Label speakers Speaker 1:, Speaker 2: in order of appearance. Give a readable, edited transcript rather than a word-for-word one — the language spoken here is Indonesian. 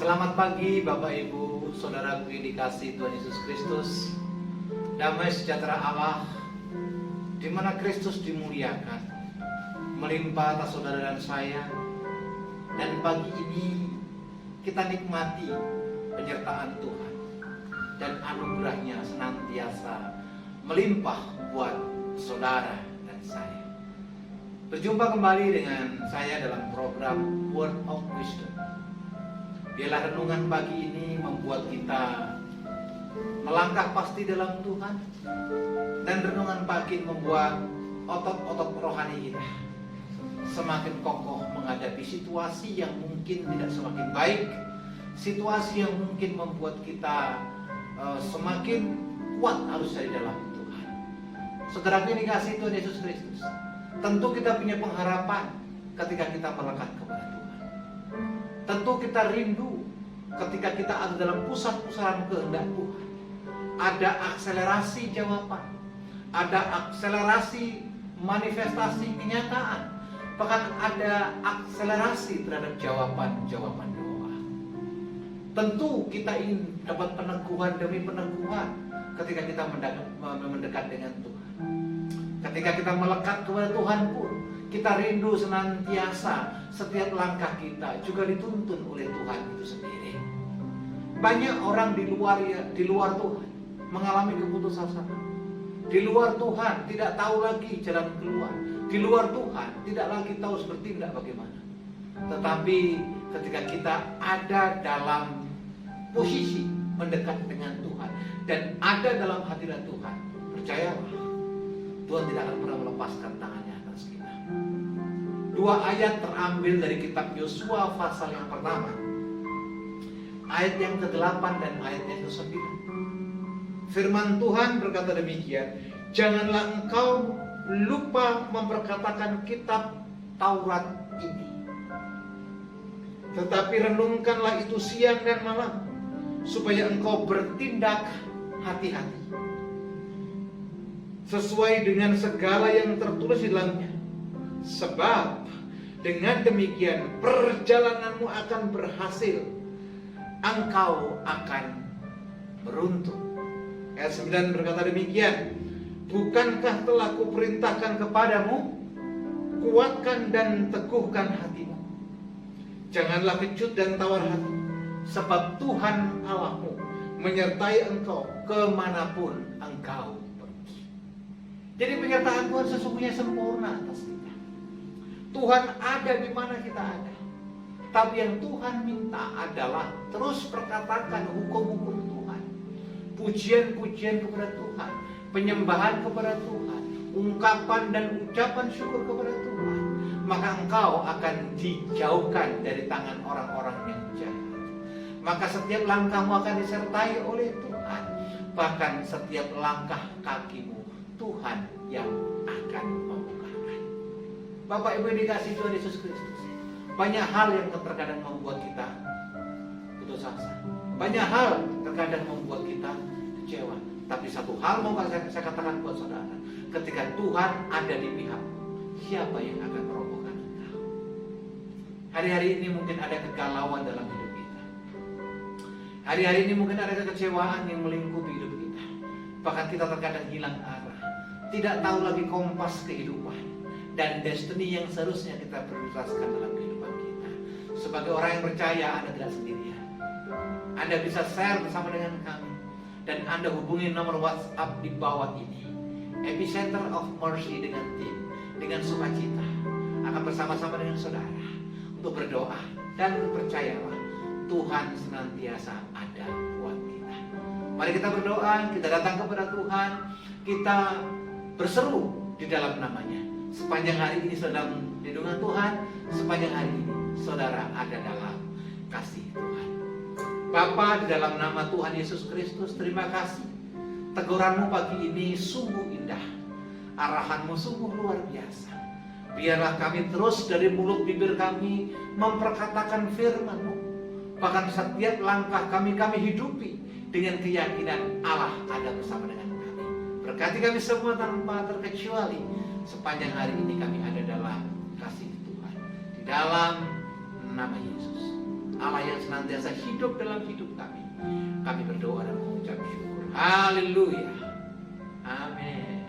Speaker 1: Selamat pagi Bapak Ibu, Saudaraku yang dikasihi Tuhan Yesus Kristus. Damai sejahtera Allah, di mana Kristus dimuliakan, melimpah atas saudara dan saya. Dan pagi ini kita nikmati penyertaan Tuhan dan anugerahnya senantiasa melimpah buat saudara dan saya. Berjumpa kembali dengan saya dalam program Word of Wisdom. Biarlah renungan pagi ini membuat kita melangkah pasti dalam Tuhan, dan renungan pagi membuat otot-otot rohani kita semakin kokoh menghadapi situasi yang mungkin tidak semakin baik, situasi yang mungkin membuat kita semakin kuat harus dari dalam Tuhan. Saudara yang dikasihi Tuhan Yesus Kristus, tentu kita punya pengharapan ketika kita melekat kepada Tuhan. Tentu kita rindu ketika kita ada dalam pusat-pusaran kehendak Tuhan. Ada akselerasi jawaban, ada akselerasi manifestasi kenyataan, bahkan ada akselerasi terhadap jawaban-jawaban doa. Tentu kita ingin dapat peneguhan demi peneguhan ketika kita mendekat dengan Tuhan. Ketika kita melekat kepada Tuhan pun, kita rindu senantiasa setiap langkah kita juga dituntun oleh Tuhan itu sendiri. Banyak orang di luar Tuhan mengalami keputusasaan. Di luar Tuhan tidak tahu lagi jalan keluar. Di luar Tuhan tidak lagi tahu harus bertindak bagaimana. Tetapi ketika kita ada dalam posisi mendekat dengan Tuhan dan ada dalam hadirat Tuhan, percayalah, Tuhan tidak akan pernah melepaskan tangannya atas kita. Dua ayat terambil dari kitab Yosua pasal yang pertama, ayat yang ke-8 dan ayat yang ke-9. Firman Tuhan berkata demikian, janganlah engkau lupa memperkatakan kitab Taurat ini, tetapi renungkanlah itu siang dan malam, supaya engkau bertindak hati-hati sesuai dengan segala yang tertulis di dalamnya. Sebab dengan demikian perjalananmu akan berhasil, engkau akan beruntung. Ayat 9 berkata demikian, bukankah telah kuperintahkan kepadamu, kuatkan dan teguhkan hatimu. Janganlah kecut dan tawar hati, sebab Tuhan Allahmu menyertai engkau kemanapun engkau pergi. Jadi penyertaan Tuhan sesungguhnya sempurna atas kita. Tuhan ada di mana kita ada. Tapi yang Tuhan minta adalah terus perkatakan hukum-hukum Tuhan, pujian-pujian kepada Tuhan, penyembahan kepada Tuhan, ungkapan dan ucapan syukur kepada Tuhan. Maka engkau akan dijauhkan dari tangan orang-orang yang jahat. Maka setiap langkahmu akan disertai oleh Tuhan. Bahkan setiap langkah kakimu Tuhan yang akan membukakan. Bapak Ibu yang dikasihi Tuhan Yesus Kristus, banyak hal yang terkadang membuat kita putus asa. Banyak hal terkadang membuat kita kecewa. Tapi satu hal mau saya katakan buat saudara, ketika Tuhan ada di pihak, siapa yang akan merobohkan engkau? Hari-hari ini mungkin ada kegalauan dalam hidup kita. Hari-hari ini mungkin ada kekecewaan yang melingkupi hidup kita. Bahkan kita terkadang hilang arah, tidak tahu lagi kompas kehidupan dan destiny yang seharusnya kita prioritaskan dalam kehidupan kita. Sebagai orang yang percaya, Anda tidak sendirian. Anda bisa share bersama dengan kami, dan Anda hubungi nomor WhatsApp di bawah ini, Epicenter of Mercy dengan tim, dengan sukacita akan bersama-sama dengan saudara untuk berdoa. Dan percayalah, Tuhan senantiasa ada buat kita. Mari kita berdoa, kita datang kepada Tuhan, kita berseru di dalam namanya. Sepanjang hari ini saudara lindungan Tuhan, sepanjang hari ini saudara ada dalam kasih Tuhan. Bapa, di dalam nama Tuhan Yesus Kristus, terima kasih. Teguranmu pagi ini sungguh indah. Arahanmu sungguh luar biasa. Biarlah kami terus dari mulut bibir kami memperkatakan firman-Mu. Bahkan setiap langkah kami hidupi dengan keyakinan Allah ada bersama dengan kami. Berkati kami semua tanpa terkecuali. Sepanjang hari ini kami ada dalam kasih Tuhan. Di dalam nama Yesus. Allah yang senantiasa hidup dalam hidup kami. Kami berdoa dan mengucap syukur. Haleluya. Amin.